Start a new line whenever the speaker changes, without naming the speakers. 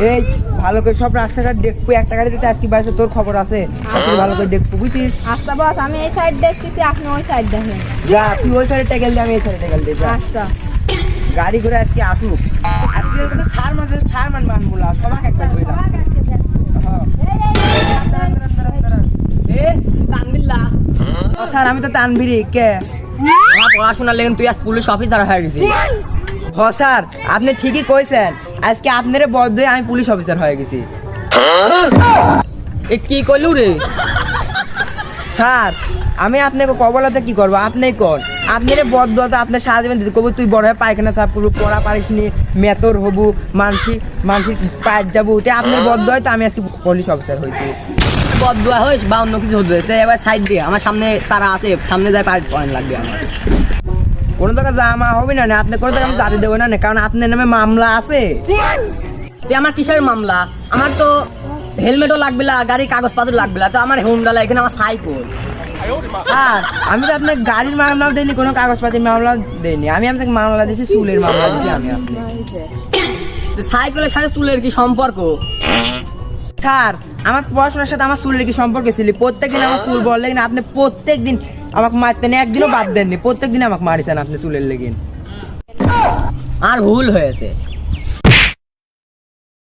এই ভালো করে সব রাস্তাঘাট দেখবো, একটা গাড়িতে আজকে বাসে তোর খবর আছে, তুই ভালো করে দেখবো বুঝছিস।
আচ্ছা বস, আমি এই সাইড দেখতেছি, আপনি ওই সাইড দেখেন।
যা তুই ওই সাইডে টেকেল দে, আমি এই সাইডে টেকেল দিই।
আচ্ছা
গাড়ি করে আজকে আসুক, আজকে কোনো সার মানবো না, সবাই একবার বইলাম। স্যার আমি তো তানভীর, কে
আমার পড়াশোনার লেগে তুই আজ পুলিশ অফিসার হয়ে গেছিস।
হ স্যার আপনি ঠিকই কইছেন, আজকে আপনারে বদলে আমি পুলিশ অফিসার হয়ে গেছি।
এ কি করলু রে?
স্যার আমি আপনাকে কবলাতে কি করবো, আপনি কর। আপনার বদতে আপনার সারা জীবন দিতে কবু তুই বড় হয়ে পায়খানা সাফ করবো, পড়া পারিস নি, মেতর হবু, মানসিক পায়ের যাবো, তো আপনার বদ হয় তো আমি আজকে পুলিশ অফিসার হয়েছি।
বদুয়া হইস বা অন্য কিছু হতে তো এবার সাইড দিয়ে আমার সামনে তারা আছে, সামনে যায় পার পয়েন্ট লাগবে আমার।
কোনো টাকা জামা হবে না, আপনি কোনো টাকা আমি জারি দেবো না, কারণ আপনার নামে মামলা আছে।
তুই আমার কিসের মামলা? আমার তো হেলমেটও লাগবে না, গাড়ির কাগজপত্র লাগবে না, তো আমার হোন্ডালা এখানে আমার সাইকেল।
আর আমি তো আপনার গাড়ির মামলাও দেয়নি, কোনো কাগজপাতির মামলাও দেয়নি, আমি আপনাকে মামলা দিয়েছি, চুলের মামলা দিয়েছি আমি। আপনি
সাইকেলের সাথে চুলের কি সম্পর্ক?
স্যার আমার পড়াশোনার সাথে আমার চুলের কি সম্পর্ক ছিল? প্রত্যেকদিন আমার চুল বড় লেগে, আপনি প্রত্যেকদিন আমাকে মারতেন, একদিনও বাদ দেননি, প্রত্যেকদিন আমাকে মারিছেন আপনি চুলের লেগে।
আর ভুল হয়েছে।